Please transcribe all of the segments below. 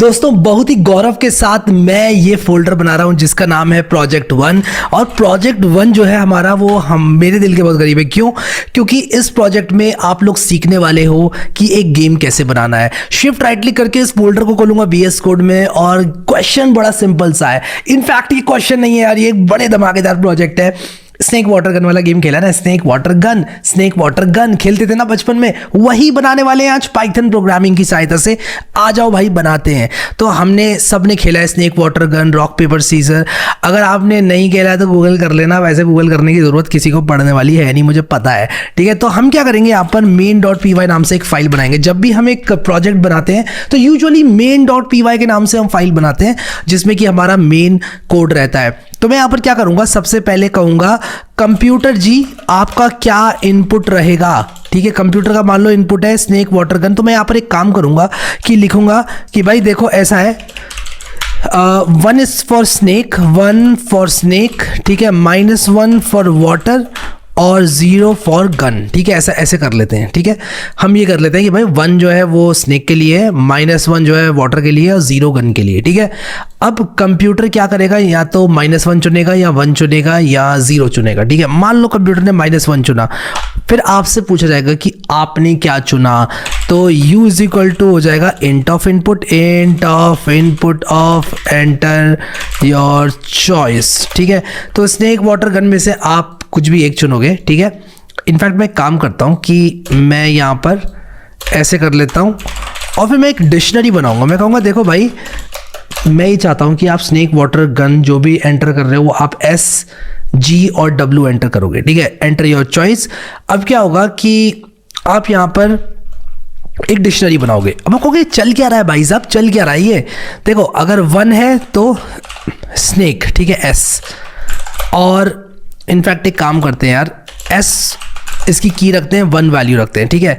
दोस्तों बहुत ही गौरव के साथ मैं ये फोल्डर बना रहा हूँ जिसका नाम है प्रोजेक्ट वन। और प्रोजेक्ट वन जो है हमारा वो हम मेरे दिल के बहुत करीब है। क्यों? क्योंकि इस प्रोजेक्ट में आप लोग सीखने वाले हो कि एक गेम कैसे बनाना है। शिफ्ट राइट क्लिक करके इस फोल्डर को खोलूंगा VS कोड में और क्वेश्चन बड़ा सिंपल सा है। इनफैक्ट ये क्वेश्चन नहीं है यार, ये एक बड़े धमाकेदार प्रोजेक्ट है। स्नेक वाटर गन वाला गेम खेला ना, स्नेक वाटर गन खेलते थे ना बचपन में, वही बनाने वाले हैं आज पाइथन प्रोग्रामिंग की सहायता से। आ जाओ भाई बनाते हैं। तो हमने सबने खेला है snake water gun, rock paper scissor. अगर आपने नहीं खेला है तो गूगल कर लेना, वैसे गूगल करने की जरूरत किसी को पड़ने वाली है नहीं, मुझे पता है। ठीक है, तो हम क्या करेंगे, यहाँ पर main.py नाम से एक फाइल बनाएंगे। जब भी हम एक प्रोजेक्ट बनाते हैं तो यूजुअली main.py के नाम से हम फाइल बनाते हैं जिसमें कि हमारा मेन कोड रहता है। तो मैं यहाँ पर क्या करूंगा, सबसे पहले कहूंगा कंप्यूटर जी आपका क्या इनपुट रहेगा। ठीक है, कंप्यूटर का मान लो इनपुट है स्नेक वाटर गन। तो मैं यहाँ पर एक काम करूंगा कि लिखूंगा कि भाई देखो ऐसा है, 1 is for snake, 1 for snake, ठीक है, -1 for water और 0 फॉर गन। ठीक है, ऐसा ऐसे कर लेते हैं। ठीक है, हम ये कर लेते हैं कि भाई 1 जो है वो स्नेक के लिए है, -1 जो है वाटर के लिए और 0 गन के लिए। ठीक है, अब कंप्यूटर क्या करेगा, या तो -1 चुनेगा या 1 चुनेगा या 0 चुनेगा। ठीक है, मान लो कंप्यूटर ने -1 चुना, फिर आपसे पूछा जाएगा कि आपने क्या चुना। तो u इज इक्वल टू हो जाएगा int of input of enter your choice. ठीक है, तो स्नेक वाटर गन में से आप कुछ भी एक चुनोगे। ठीक है, इनफैक्ट मैं काम करता हूँ कि मैं यहाँ पर ऐसे कर लेता हूँ और फिर मैं एक डिक्शनरी बनाऊंगा। मैं कहूँगा देखो भाई, मैं ये चाहता हूँ कि आप स्नेक वाटर गन जो भी एंटर कर रहे हो वो आप S, G और W एंटर करोगे। ठीक है, एंटर योर चॉइस। अब क्या होगा कि आप यहाँ पर एक डिक्शनरी बनाओगे। अब आप कहोगे चल क्या रहा है भाई साहब, चल क्या रहा है ये? देखो अगर 1 है तो स्नेक, ठीक है, S। और इनफैक्ट एक काम करते हैं यार, S इसकी की रखते हैं 1 वैल्यू रखते हैं। ठीक है,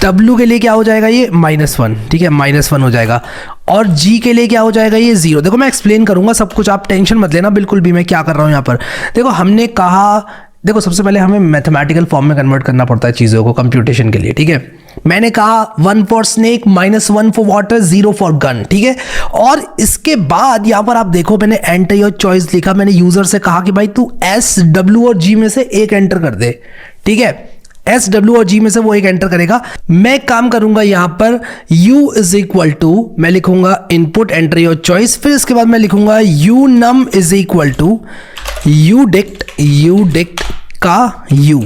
W के लिए क्या हो जाएगा ये -1। ठीक है, -1 हो जाएगा। और G के लिए क्या हो जाएगा ये 0। देखो मैं एक्सप्लेन करूंगा सब कुछ, आप टेंशन मत लेना बिल्कुल भी मैं क्या कर रहा हूं यहाँ पर। देखो हमने कहा, देखो सबसे पहले हमें मैथमेटिकल फॉर्म में कन्वर्ट करना पड़ता है चीज़ों को कंप्यूटेशन के लिए। ठीक है, मैंने कहा 1 for snake, -1 for water, 0 for gun. ठीक है, और इसके बाद यहाँ पर आप देखो मैंने एंटर योर चॉइस लिखा। मैंने यूजर से कहा कि भाई तू S, W और G में से एक एंटर कर दे। ठीक है, S, W और G में से वो एक एंटर करेगा। मैं काम करूंगा यहाँ पर U इज इक्वल टू, मैं लिखूंगा इनपुट एंटर योर चॉइस, फिर इसके बाद मैं लिखूंगा unum is equal to udict का U।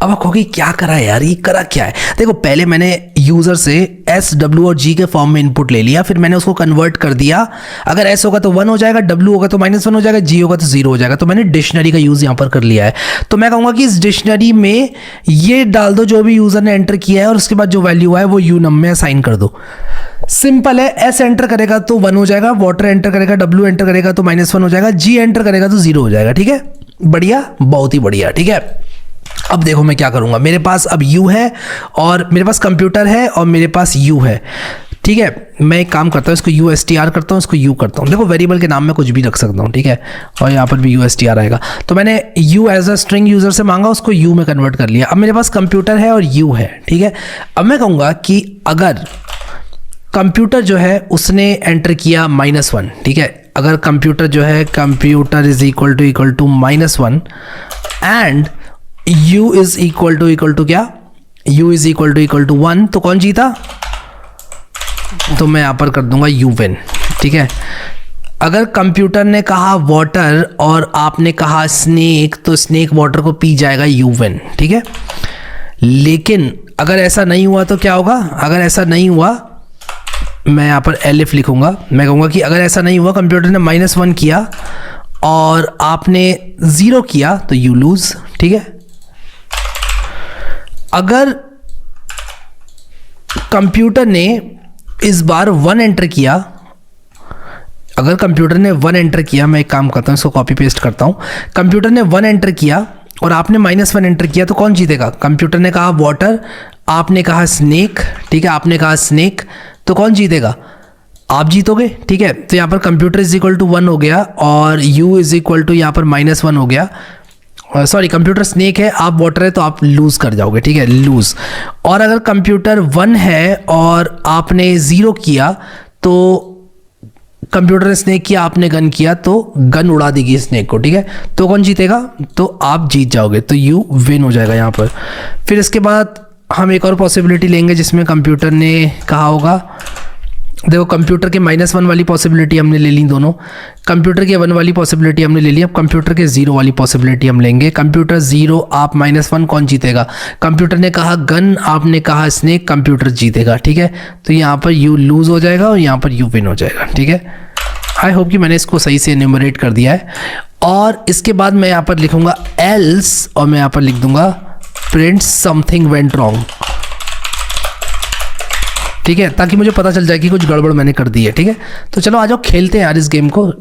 अब आप कहोगे क्या करा है यार, ये करा क्या है? देखो पहले मैंने यूजर से S, W और G के फॉर्म में इनपुट ले लिया, फिर मैंने उसको कन्वर्ट कर दिया। अगर S होगा तो 1 हो जाएगा, W होगा तो -1 हो जाएगा, G होगा तो 0 हो जाएगा। तो मैंने डिक्शनरी का यूज यहाँ पर कर लिया है। तो मैं कहूँगा कि इस डिक्शनरी में ये डाल दो जो भी यूजर ने एंटर किया है और उसके बाद जो वैल्यू है वो unum में असाइन कर दो। सिंपल है, S एंटर करेगा तो 1 हो जाएगा, वाटर एंटर करेगा, W एंटर करेगा तो -1 हो जाएगा, G एंटर करेगा तो 0 हो जाएगा। ठीक है, बढ़िया, बहुत ही बढ़िया। ठीक है, अब देखो मैं क्या करूंगा, मेरे पास अब U है और मेरे पास कंप्यूटर है और मेरे पास U है। ठीक है, मैं एक काम करता हूँ, इसको USTR करता हूँ, इसको U करता हूँ। देखो वेरिएबल के नाम में कुछ भी रख सकता हूँ। ठीक है, और यहाँ पर भी USTR आएगा। तो मैंने U as a string user से मांगा, उसको U में कन्वर्ट कर लिया। अब मेरे पास कंप्यूटर है और U है। ठीक है, अब मैं कहूँगा कि अगर कंप्यूटर जो है उसने एंटर किया -1। ठीक है, अगर कंप्यूटर जो है computer is equal to -1 and U is equal to क्या, U इज इक्वल टू 1, तो कौन जीता? तो मैं यहां पर कर दूंगा U विन। ठीक है, अगर कंप्यूटर ने कहा वाटर और आपने कहा स्नेक, तो स्नेक वाटर को पी जाएगा, U विन। ठीक है, लेकिन अगर ऐसा नहीं हुआ तो क्या होगा? अगर ऐसा नहीं हुआ, मैं यहां पर एलिफ लिखूंगा। मैं कहूंगा कि अगर ऐसा नहीं हुआ, कंप्यूटर ने -1 किया और आपने 0 किया तो यू लूज। ठीक है, अगर कंप्यूटर ने इस बार 1 एंटर किया, अगर कंप्यूटर ने 1 एंटर किया, मैं एक काम करता हूं, इसको कॉपी पेस्ट करता हूं। कंप्यूटर ने 1 एंटर किया और आपने -1 एंटर किया, तो कौन जीतेगा? कंप्यूटर ने कहा वाटर, आपने कहा स्नेक। ठीक है, आपने कहा स्नेक, तो कौन जीतेगा? आप जीतोगे। ठीक है, तो यहाँ पर कंप्यूटर इज इक्वल टू 1 हो गया और U इज इक्वल टू यहाँ पर -1 हो गया। सॉरी, कंप्यूटर स्नेक है, आप वाटर है, तो आप लूज कर जाओगे। ठीक है, लूज। और अगर कंप्यूटर 1 है और आपने 0 किया तो कंप्यूटर ने स्नेक किया, आपने गन किया, तो गन उड़ा देगी स्नेक को, ठीक है। तो कौन जीतेगा? तो आप जीत जाओगे, तो यू विन हो जाएगा यहाँ पर। फिर इसके बाद हम एक और पॉसिबिलिटी लेंगे जिसमें कंप्यूटर ने कहा होगा, देखो कंप्यूटर के -1 वाली पॉसिबिलिटी हमने ले ली दोनों, कंप्यूटर के 1 वाली पॉसिबिलिटी हमने ले ली, अब कंप्यूटर के 0 वाली पॉसिबिलिटी हम लेंगे। कंप्यूटर 0, आप -1, कौन जीतेगा? कंप्यूटर ने कहा गन, आपने कहा स्नेक, कंप्यूटर जीतेगा, ठीक है। तो यहाँ पर यू लूज हो जाएगा और यहाँ पर यू विन हो जाएगा, ठीक है। आई होप कि मैंने इसको सही से एन्यूमरेट कर दिया है। और इसके बाद मैं यहाँ पर लिखूंगा एल्स, और मैं यहाँ पर लिख दूंगा प्रिंट समथिंग वेंट रॉन्ग, ठीक है, ताकि मुझे पता चल जाए कि कुछ गड़बड़ मैंने कर दी है, ठीक है। तो चलो आ जाओ खेलते हैं यार इस गेम को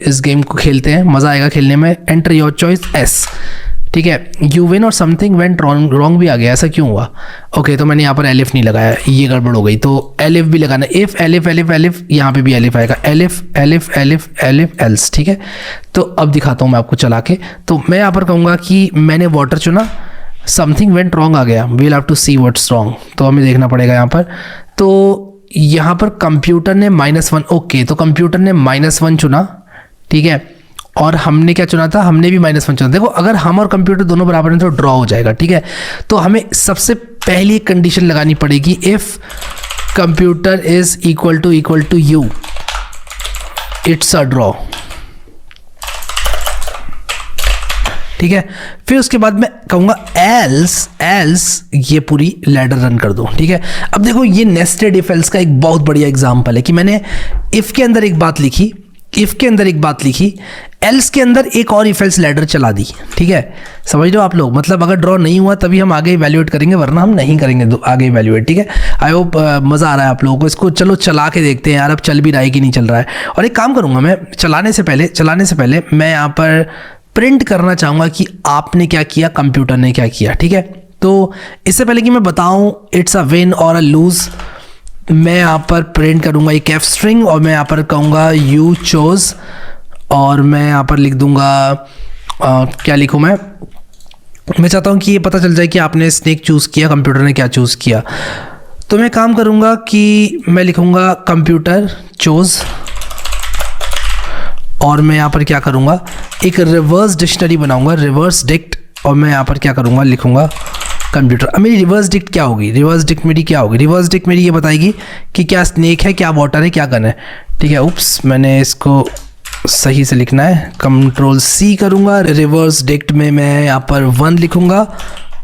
खेलते हैं, मज़ा आएगा खेलने में। एंटर योर चॉइस एस, ठीक है। यू विन और समथिंग वेंट रॉन्ग भी आ गया, ऐसा क्यों हुआ? ओके, तो मैंने यहाँ पर एलिफ नहीं लगाया, ये गड़बड़ हो गई, तो एलिफ भी लगाना। इफ एलिफ एलिफ एलिफ, यहाँ पे भी एलिफ आएगा, elif elif elif elif else, ठीक है। तो अब दिखाता हूँ मैं आपको चला के। तो मैं यहाँ पर कहूँगा कि मैंने वाटर चुना, समथिंग वेंट रॉन्ग आ गया, we'll have to see what's wrong, तो हमें देखना पड़ेगा यहाँ पर। तो यहाँ पर कंप्यूटर ने -1, ओके, तो कंप्यूटर ने -1 चुना, ठीक है, और हमने क्या चुना था? हमने भी -1 चुना। देखो अगर हम और कंप्यूटर दोनों बराबर हैं तो ड्रॉ हो जाएगा, ठीक है। तो हमें सबसे पहली कंडीशन लगानी पड़ेगी, if computer is equal to U, it's a draw, ठीक है। फिर उसके बाद मैं कहूँगा एल्स ये पूरी लैडर रन कर दो, ठीक है। अब देखो ये नेस्टेड इफ एल्स का एक बहुत बढ़िया एग्जांपल है कि मैंने इफ के अंदर एक बात लिखी, एल्स के अंदर एक और इफ एल्स लैडर चला दी, ठीक है। समझ रहे हो आप लोग? मतलब अगर ड्रॉ नहीं हुआ तभी हम आगे इवैल्यूएट करेंगे, वरना हम नहीं करेंगे आगे इवैल्यूएट, ठीक है। आई होप मज़ा आ रहा है आप लोगों को। इसको चलो चला के देखते हैं यार, अब चल भी रहा है कि नहीं चल रहा है। और एक काम करूँगा मैं, चलाने से पहले मैं यहाँ पर प्रिंट करना चाहूँगा कि आपने क्या किया, कंप्यूटर ने क्या किया, ठीक है। तो इससे पहले कि मैं बताऊँ इट्स अ विन और अ लूज, मैं यहाँ पर प्रिंट करूँगा एक एफ स्ट्रिंग, और मैं यहाँ पर कहूँगा यू चोज, और मैं यहाँ पर लिख दूँगा क्या लिखूँ मैं चाहता हूँ कि ये पता चल जाए कि आपने स्नेक चूज़ किया, कंप्यूटर ने क्या चूज़ किया। तो मैं काम करूँगा कि मैं लिखूँगा कंप्यूटर चोज, और मैं यहाँ पर क्या करूँगा, एक रिवर्स डिक्शनरी बनाऊँगा, रिवर्स डिक्ट, और मैं यहाँ पर क्या करूँगा, लिखूँगा कंप्यूटर। अब मेरी रिवर्स डिक्ट क्या होगी? रिवर्स डिक्ट मेरी ये बताएगी कि क्या स्नेक है, क्या वाटर है, क्या गन है, ठीक है। उप्स, मैंने इसको सही से लिखना है, Ctrl+C करूँगा। रिवर्स डिक्ट में मैं यहाँ पर 1 लिखूँगा,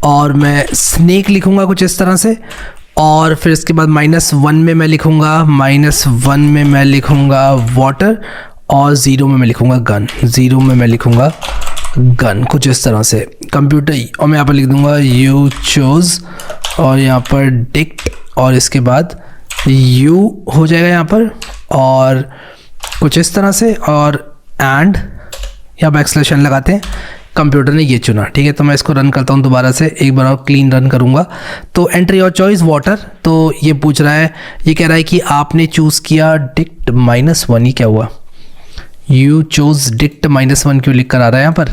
और मैं स्नेक लिखूँगा कुछ इस तरह से, और फिर इसके बाद -1 में मैं लिखूँगा वाटर, और 0 में मैं लिखूँगा गन, कुछ इस तरह से कंप्यूटर। और मैं यहाँ पर लिख दूँगा यू चोज, और यहाँ पर डिक्ट, और इसके बाद यू हो जाएगा यहाँ पर, और कुछ इस तरह से, और एंड यहाँ पर एक्सलेशन लगाते हैं। कंप्यूटर ने ये चुना, ठीक है। तो मैं इसको रन करता हूँ दोबारा से, एक बार और क्लीन रन करूँगा। तो एंटर योर चॉइस वाटर, तो ये पूछ रहा है, ये कह रहा है कि आपने चूज़ किया डिक्ट -1, ये क्या हुआ? यू चोज डिक्ट -1 क्यों लिख कर आ रहा है यहाँ पर?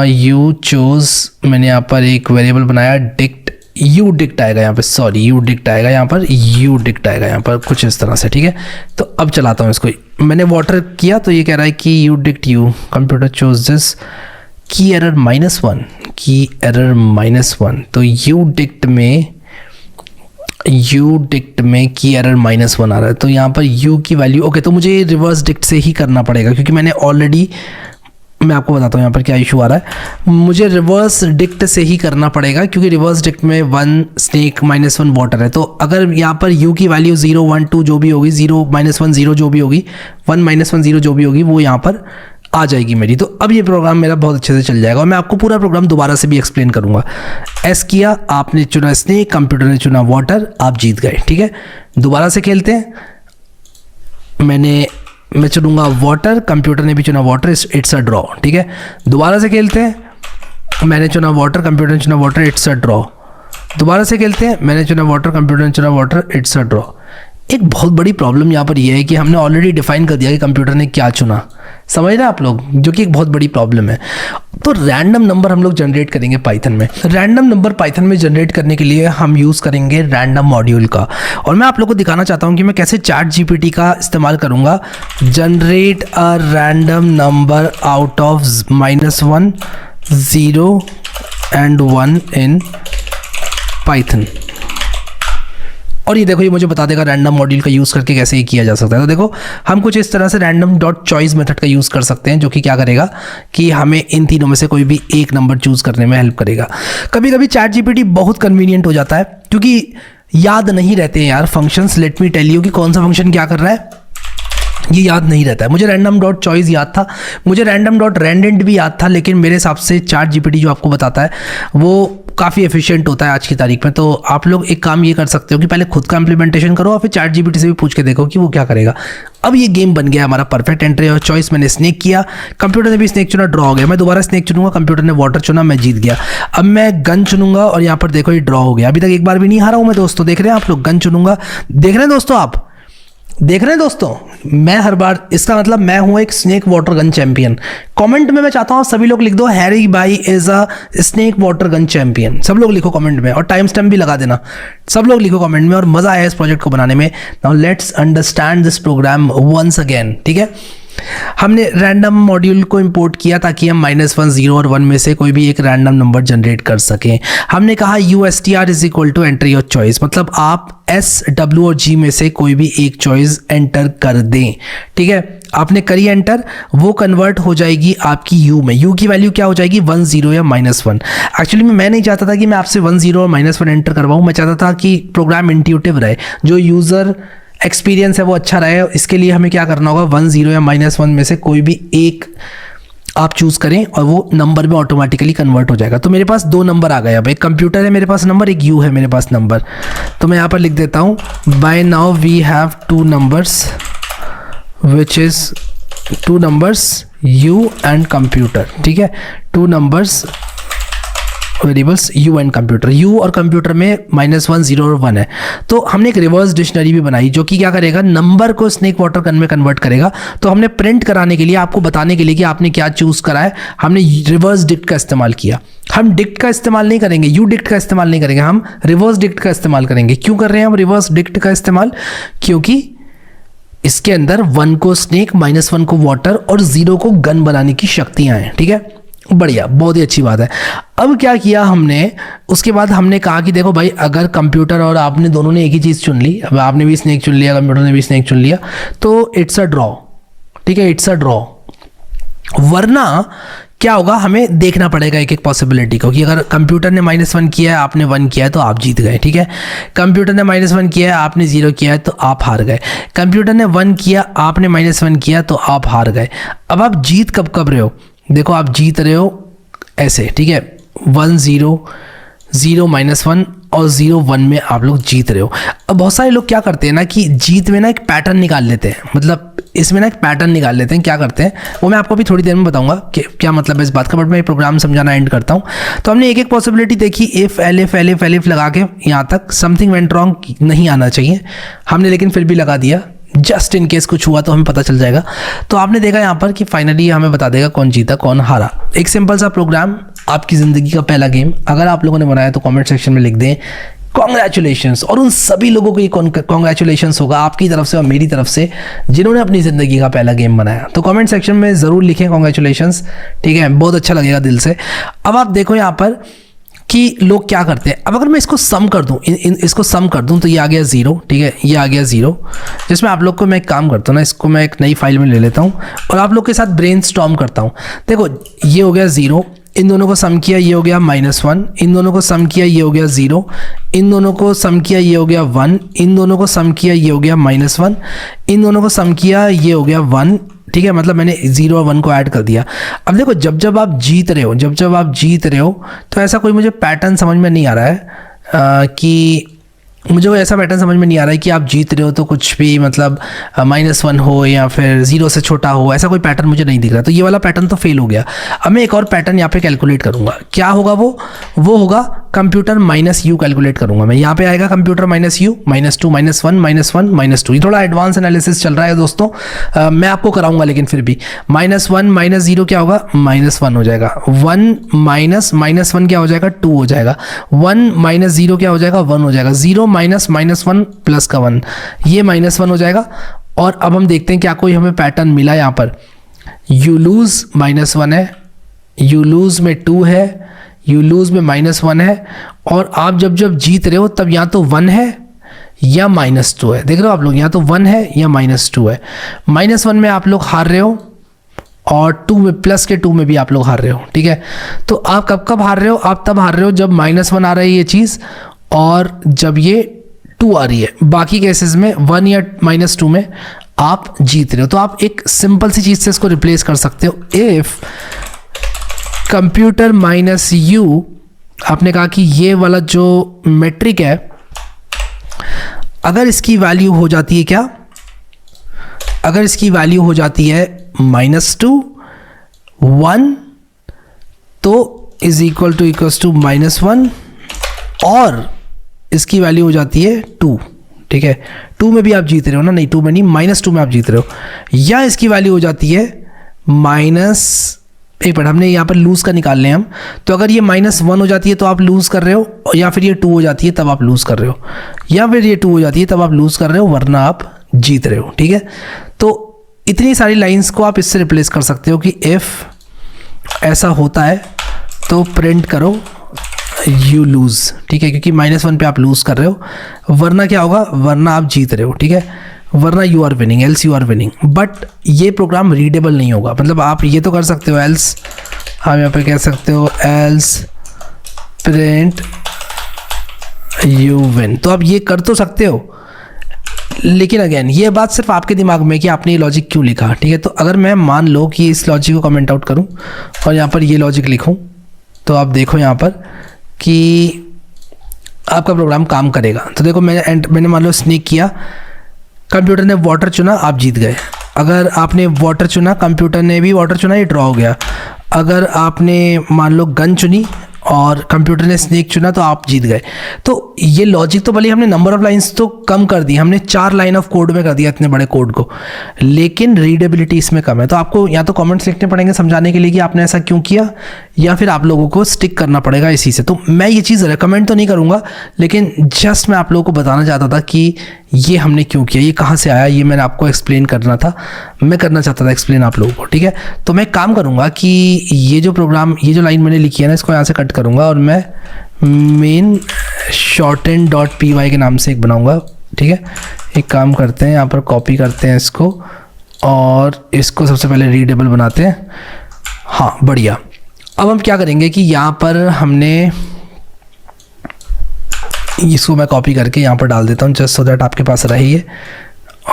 यू चोज, मैंने यहाँ पर एक वेरिएबल बनाया डिक्ट, यू डिक्ट आएगा यहाँ पे, सॉरी यू डिक्ट आएगा यहाँ पर, कुछ इस तरह से, ठीक है। तो अब चलाता हूँ इसको, मैंने वाटर किया तो ये कह रहा है कि you dict you, computer chose this, की एरर -1, तो यू डिक्ट में की एरर -1 आ रहा है। तो यहाँ पर u की वैल्यू, ओके, तो मुझे रिवर्स डिक्ट से ही करना पड़ेगा, क्योंकि मैंने ऑलरेडी, मैं आपको बताता हूँ यहाँ पर क्या इशू आ रहा है। मुझे रिवर्स डिक्ट से ही करना पड़ेगा, क्योंकि रिवर्स डिक्ट में 1 स्नेक -1 वाटर है। तो अगर यहाँ पर u की वैल्यू 0 1 2 जो भी होगी, 0 -1 0 जो भी होगी, 1 -1 0 जो भी होगी, वो यहाँ पर आ जाएगी मेरी। तो अब ये प्रोग्राम मेरा बहुत अच्छे से चल जाएगा, और मैं आपको पूरा प्रोग्राम दोबारा से भी एक्सप्लेन करूंगा। एस किया, आपने चुना स्नेक, कंप्यूटर ने चुना वाटर, आप जीत गए, ठीक है। दोबारा से खेलते हैं, मैं चुनूंगा वाटर, कंप्यूटर ने भी चुना वाटर, इट्स अ ड्रॉ, ठीक है। दोबारा से खेलते हैं, मैंने चुना वाटर, कंप्यूटर ने चुना वाटर, इट्स अ ड्रॉ। दोबारा से खेलते हैं, मैंने चुना वाटर, कंप्यूटर ने चुना वाटर, इट्स अ ड्रॉ। एक बहुत बड़ी प्रॉब्लम यहाँ पर यह है कि हमने ऑलरेडी डिफाइन कर दिया कि कंप्यूटर ने क्या चुना, समझ रहे हैं आप लोग, जो कि एक बहुत बड़ी प्रॉब्लम है। तो रैंडम नंबर हम लोग जनरेट करेंगे पाइथन में। रैंडम नंबर पाइथन में जनरेट करने के लिए हम यूज़ करेंगे रैंडम मॉड्यूल का, और मैं आप लोग को दिखाना चाहता हूँ कि मैं कैसे चैट जीपीटी का इस्तेमाल करूँगा। Generate a random number out of -1, 0 and 1 in Python. और ये देखो, ये मुझे बता देगा रैंडम मॉड्यूल का यूज़ करके कैसे ये किया जा सकता है। तो देखो, हम कुछ इस तरह से रैंडम डॉट चॉइस मेथड का यूज़ कर सकते हैं, जो कि क्या करेगा कि हमें इन तीनों में से कोई भी एक नंबर चूज़ करने में हेल्प करेगा। कभी कभी चैट जीपीटी बहुत कन्वीनियंट हो जाता है, क्योंकि याद नहीं रहते हैं यार functions. Let me tell you कि कौन सा फंक्शन क्या कर रहा है, ये याद नहीं रहता है। मुझे रैंडम डॉट चॉइस याद था, मुझे रैंडम डॉट रैंडेंट भी याद था, लेकिन मेरे हिसाब से चैट जीपीटी जो आपको बताता है वो काफ़ी एफिशिएंट होता है आज की तारीख में। तो आप लोग एक काम ये कर सकते हो कि पहले खुद का इम्प्लीमेंटेशन करो और फिर चैट जीपीटी से भी पूछ के देखो कि वो क्या करेगा। अब ये गेम बन गया हमारा परफेक्ट एंट्री और चॉइस। मैंने स्नेक किया, कंप्यूटर ने भी स्नेक चुना, ड्रॉ हो गया। मैं दोबारा स्नेक चुनूंगा, कंप्यूटर ने वाटर चुना, मैं जीत गया। अब मैं गन चुनूंगा और यहाँ पर देखो ये ड्रॉ हो गया। अभी तक एक बार भी नहीं हारा हूँ मैं दोस्तों, देख रहे हैं आप लोग। गन चुनूंगा, देख रहे हैं दोस्तों, आप देख रहे हैं दोस्तों, मैं हर बार, इसका मतलब मैं हूं एक snake water gun champion. Comment में मैं चाहता हूं सभी लोग लिख दो हैरी भाई is a snake water gun champion. सब लोग लिखो कमेंट में, और टाइम स्टैम्प भी लगा देना। सब लोग लिखो कमेंट में, और मजा आया इस प्रोजेक्ट को बनाने में। Now let's understand this program once again. ठीक है, हमने रैंडम मॉड्यूल को इंपोर्ट किया ताकि हम -1, 0 और 1 में से कोई भी एक रैंडम नंबर जनरेट कर सकें। हमने कहा USTR is equal to enter your choice, मतलब आप S, W और G में से कोई भी एक चॉइस एंटर कर दें। ठीक है, आपने करी एंटर, वो कन्वर्ट हो जाएगी आपकी U में। U की वैल्यू क्या हो जाएगी, 1, 0 या -1। एक्चुअली मैं नहीं चाहता था कि मैं आपसे 1, 0 और -1 एंटर करवाऊँ। मैं चाहता था कि प्रोग्राम इंट्यूटिव रहे, जो यूज़र एक्सपीरियंस है वो अच्छा रहे। इसके लिए हमें क्या करना होगा, 1, 0 या -1 में से कोई भी एक आप चूज़ करें और वो नंबर में ऑटोमेटिकली कन्वर्ट हो जाएगा। तो मेरे पास 2 नंबर आ गए। अब एक कंप्यूटर है मेरे पास नंबर, एक U है मेरे पास नंबर। तो मैं यहाँ पर लिख देता हूँ, by now we have 2 numbers which is 2 numbers U and computer. ठीक है, 2 numbers variables U and computer. U और कंप्यूटर में -1, 0 और 1 है। तो हमने एक रिवर्स डिक्शनरी भी बनाई, जो कि क्या करेगा, नंबर को स्नेक वाटर गन में कन्वर्ट करेगा। तो हमने प्रिंट कराने के लिए, आपको बताने के लिए कि आपने क्या चूज़ करा है, हमने रिवर्स डिक्ट का इस्तेमाल किया। हम डिक्ट का इस्तेमाल नहीं करेंगे, यू डिक्ट का इस्तेमाल नहीं करेंगे, हम रिवर्स डिक्ट का इस्तेमाल करेंगे। क्यों कर रहे हैं हम रिवर्स डिक्ट का इस्तेमाल, क्योंकि इसके अंदर 1 को स्नेक, -1 को वाटर और 0 को गन बनाने की शक्तियाँ हैं। ठीक है, बढ़िया, बहुत ही अच्छी बात है। अब क्या किया हमने, उसके बाद हमने कहा कि देखो भाई, अगर कंप्यूटर और आपने दोनों ने एक ही चीज़ चुन ली, अब आपने भी स्नेक चुन लिया, कंप्यूटर ने भी स्नेक चुन लिया, तो इट्स अ ड्रॉ। ठीक है, इट्स अ ड्रॉ। वरना क्या होगा, हमें देखना पड़ेगा एक एक पॉसिबिलिटी को, कि अगर कंप्यूटर ने -1 किया है, आपने 1 किया है, तो आप जीत गए। ठीक है, कंप्यूटर ने -1 किया है, आपने 0 किया है, तो आप हार गए। कंप्यूटर ने 1 किया, आपने -1 किया, तो आप हार गए। अब आप जीत कब कब रहे हो, देखो आप जीत रहे हो ऐसे। ठीक है, 1, 0, 0, -1 और 0, 1 में आप लोग जीत रहे हो। अब बहुत सारे लोग क्या करते हैं ना, कि जीत में ना एक पैटर्न निकाल लेते हैं, मतलब इसमें ना एक पैटर्न निकाल लेते हैं। क्या करते हैं वो मैं आपको अभी थोड़ी देर में बताऊंगा कि क्या मतलब है इस बात का, बट मैं प्रोग्राम समझाना एंड करता हूँ। तो हमने एक एक पॉसिबिलिटी देखी, इफ एलिफ लगा के यहाँ तक। समथिंग वेंट रॉन्ग नहीं आना चाहिए हमने, लेकिन फिर भी लगा दिया, जस्ट इन केस कुछ हुआ तो हमें पता चल जाएगा। तो आपने देखा यहाँ पर कि फाइनली हमें बता देगा कौन जीता कौन हारा। एक सिंपल सा प्रोग्राम, आपकी ज़िंदगी का पहला गेम। अगर आप लोगों ने बनाया तो कमेंट सेक्शन में लिख दें कॉन्ग्रेचुलेशंस, और उन सभी लोगों को ये कॉन्ग्रेचुलेशंस होगा आपकी तरफ से और मेरी तरफ से, जिन्होंने अपनी ज़िंदगी का पहला गेम बनाया। तो कमेंट सेक्शन में ज़रूर लिखें कॉन्ग्रेचुलेशंस। ठीक है, बहुत अच्छा लगेगा दिल से। अब आप देखो यहाँ पर कि लोग क्या करते हैं। अब अगर मैं इसको सम कर दूं, इसको सम कर दूं, तो ये आ गया 0। ठीक है, ये आ गया 0, जिसमें आप लोग को मैं एक काम करता हूँ ना, इसको मैं एक नई फाइल में ले लेता हूँ और आप लोग के साथ ब्रेनस्टॉर्म करता हूँ। देखो, ये हो गया 0, इन दोनों को सम किया, ये हो गया -1, इन दोनों को सम किया, ये हो गया 0, इन दोनों को सम किया, ये हो गया 1, इन दोनों को सम किया, ये हो गया -1, इन दोनों को सम किया, ये हो गया 1। ठीक है, मतलब मैंने 0 और 1 को ऐड कर दिया। अब देखो, जब आप जीत रहे हो, तो ऐसा कोई मुझे पैटर्न समझ में नहीं आ रहा है कि मुझे वो ऐसा पैटर्न समझ में नहीं आ रहा है कि आप जीत रहे हो तो कुछ भी मतलब -1 हो या फिर 0 से छोटा हो, ऐसा कोई पैटर्न मुझे नहीं दिख रहा। तो ये वाला पैटर्न तो फेल हो गया। अब मैं एक और पैटर्न यहाँ पे कैलकुलेट करूँगा। क्या होगा वो होगा कंप्यूटर माइनस यू कैलकुलेट करूंगा मैं। यहाँ पे आएगा कंप्यूटर माइनस यू, -2 -1 -1 -2। ये थोड़ा एडवांस एनालिसिस चल रहा है दोस्तों, मैं आपको कराऊंगा, लेकिन फिर भी -1 -0 क्या होगा, -1 हो जाएगा। 1 -1 क्या हो जाएगा, 2 हो जाएगा। 1 -0 क्या हो जाएगा, 1 हो जाएगा। 0 -1 प्लस का 1, ये -1 हो जाएगा। और अब हम देखते हैं क्या कोई हमें पैटर्न मिला यहाँ पर। यू लूज -1 है, यू लूज में 2 है, यू लूज में -1 है, और आप जब जीत रहे हो तब या तो 1 है या -2 है। देख रहे हो आप लोग, या तो 1 है या -2 है। -1 में आप लोग हार रहे हो, और 2 में, प्लस के 2 में भी आप लोग हार रहे हो, ठीक है। तो आप कब हार रहे हो, आप तब हार रहे हो जब -1 आ रही है ये चीज़, और जब ये 2 आ रही है। बाकी केसेस में 1 या -2 में आप जीत रहे हो। तो आप एक सिंपल सी चीज़ से इसको रिप्लेस कर सकते हो। इफ़ कंप्यूटर माइनस यू, आपने कहा कि ये वाला जो मेट्रिक है, अगर इसकी वैल्यू हो जाती है क्या, अगर इसकी वैल्यू हो जाती है -2 1, तो इज इक्वल टू -1, और इसकी वैल्यू हो जाती है 2, ठीक है। 2 में भी आप जीत रहे हो ना, नहीं 2 में नहीं, -2 में आप जीत रहे हो। या इसकी वैल्यू हो जाती है एक मिनट, हमने यहाँ पर लूज़ का निकाल लें हम। तो अगर ये -1 हो जाती है तो आप लूज़ कर रहे हो, या फिर ये 2 हो जाती है तब आप लूज़ कर रहे हो, या फिर ये 2 हो जाती है तब आप लूज़ कर रहे हो, वरना आप जीत रहे हो, ठीक है। तो इतनी सारी लाइंस को आप इससे रिप्लेस कर सकते हो कि इफ़ ऐसा होता है तो प्रिंट करो यू लूज़, ठीक है, क्योंकि -1 पे आप लूज़ कर रहे हो, वरना क्या होगा, वरना आप जीत रहे हो, ठीक है, वरना you are winning, else you are winning. But ये प्रोग्राम रीडेबल नहीं होगा। मतलब आप ये तो कर सकते हो, एल्स आप यहाँ पे कह सकते हो एल्स प्रिंट यू विन, तो आप ये कर तो सकते हो, लेकिन अगेन ये बात सिर्फ आपके दिमाग में कि आपने ये लॉजिक क्यों लिखा, ठीक है। तो अगर मैं मान लो कि इस लॉजिक को कमेंट आउट करूँ और यहाँ पर ये लॉजिक लिखूँ, तो आप देखो यहाँ पर कि आपका प्रोग्राम काम करेगा। तो देखो मैंने मान लो स्नेक किया, कंप्यूटर ने वाटर चुना, आप जीत गए। अगर आपने वाटर चुना, कंप्यूटर ने भी वाटर चुना, ये ड्रॉ हो गया। अगर आपने मान लो गन चुनी और कंप्यूटर ने स्नेक चुना, तो आप जीत गए। तो ये लॉजिक तो भले हमने नंबर ऑफ लाइंस तो कम कर दी, हमने 4 लाइन ऑफ कोड में कर दिया इतने बड़े कोड को, लेकिन रीडेबिलिटी इसमें कम है। तो आपको या तो कमेंट्स लिखने पड़ेंगे समझाने के लिए कि आपने ऐसा क्यों किया, या फिर आप लोगों को स्टिक करना पड़ेगा इसी से। तो मैं ये चीज़ रिकमेंड तो नहीं करूँगा, लेकिन जस्ट मैं आप लोगों को बताना चाहता था कि ये हमने क्यों किया, ये कहाँ से आया, ये मैंने आपको एक्सप्लेन करना था, मैं करना चाहता था एक्सप्लेन आप लोगों को, ठीक है। तो मैं काम करूँगा कि ये जो प्रोग्राम, ये जो लाइन मैंने लिखी है ना, इसको यहाँ से कट करूँगा और मैं मेन shorten.py के नाम से एक बनाऊँगा, ठीक है। एक काम करते हैं, यहाँ पर कॉपी करते हैं इसको, और इसको सबसे पहले रीडेबल बनाते हैं। हाँ, बढ़िया। अब हम क्या करेंगे कि यहाँ पर हमने इसको मैं कॉपी करके यहाँ पर डाल देता हूँ, जस्ट सो दैट आपके पास रही है।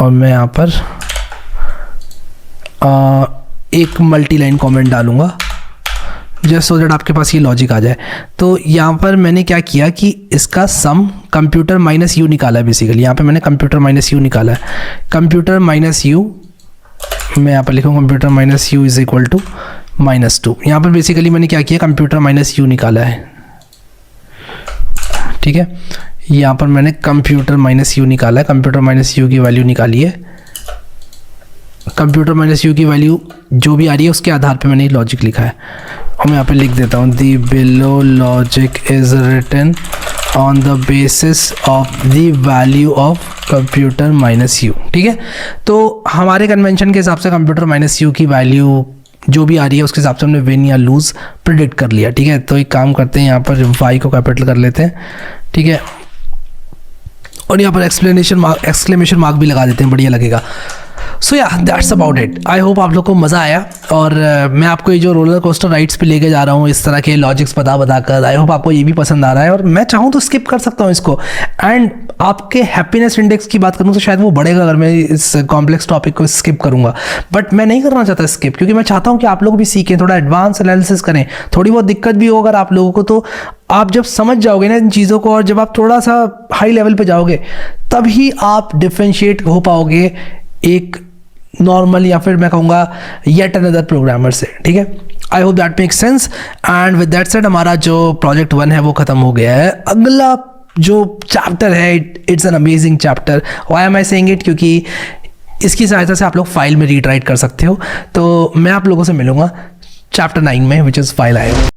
और मैं यहाँ पर एक मल्टी लाइन कमेंट डालूँगा, जस्ट सो दैट आपके पास ये लॉजिक आ जाए। तो यहाँ पर मैंने क्या किया कि इसका सम कंप्यूटर माइनस यू निकाला है बेसिकली। यहाँ पे मैंने कंप्यूटर माइनस यू निकाला है। कंप्यूटर माइनस यू, मैं यहाँ पर लिखूँ computer minus U is equal to -2। यहाँ पर बेसिकली मैंने क्या किया, कंप्यूटर माइनस यू निकाला है, ठीक है। यहाँ पर मैंने कंप्यूटर माइनस यू निकाला है, कंप्यूटर माइनस यू की वैल्यू निकाली है। कंप्यूटर माइनस यू की वैल्यू जो भी आ रही है उसके आधार पे मैंने लॉजिक लिखा है, और मैं यहाँ पे लिख देता हूँ the below logic is written on the basis of the value of computer minus U, ठीक है। तो हमारे कन्वेंशन के हिसाब से कंप्यूटर माइनस यू की वैल्यू जो भी आ रही है उसके हिसाब से हमने विन या लूज प्रेडिक्ट कर लिया, ठीक है। तो एक काम करते हैं, यहाँ पर वाई को कैपिटल कर लेते हैं, ठीक है, और यहाँ पर एक्सक्लेमेशन मार्क भी लगा देते हैं, बढ़िया लगेगा। सो या that's about it. I hope आप लोग को मज़ा आया, और मैं आपको ये जो रोलर कोस्टर राइड्स पे लेके जा रहा हूँ इस तरह के लॉजिक्स बता कर, आई होप आपको ये भी पसंद आ रहा है। और मैं चाहूँ तो स्किप कर सकता हूँ इसको, एंड आपके हैप्पीनेस इंडेक्स की बात करूँ तो शायद वो बढ़ेगा अगर मैं इस कॉम्प्लेक्स टॉपिक को स्किप करूँगा, बट मैं नहीं करना चाहता स्किप, क्योंकि मैं चाहता हूँ कि आप लोग भी सीखें, थोड़ा एडवांस एनालिसिस करें। थोड़ी बहुत दिक्कत भी हो अगर आप लोगों को, तो आप जब समझ जाओगे ना इन चीज़ों को, और जब आप थोड़ा सा हाई लेवल पे जाओगे, तभी आप डिफ्रेंशिएट हो पाओगे एक नॉर्मल या फिर मैं कहूँगा येट अनदर प्रोग्रामर से, ठीक है। I hope that make sense. And with that said हमारा जो प्रोजेक्ट 1 है वो ख़त्म हो गया है। अगला जो चैप्टर है it's an amazing chapter. Why am I saying it, क्योंकि इसकी सहायता से आप लोग फाइल में रीड राइट कर सकते हो। तो मैं आप लोगों से मिलूँगा चैप्टर 9 में, विच इज़ फाइल आयो।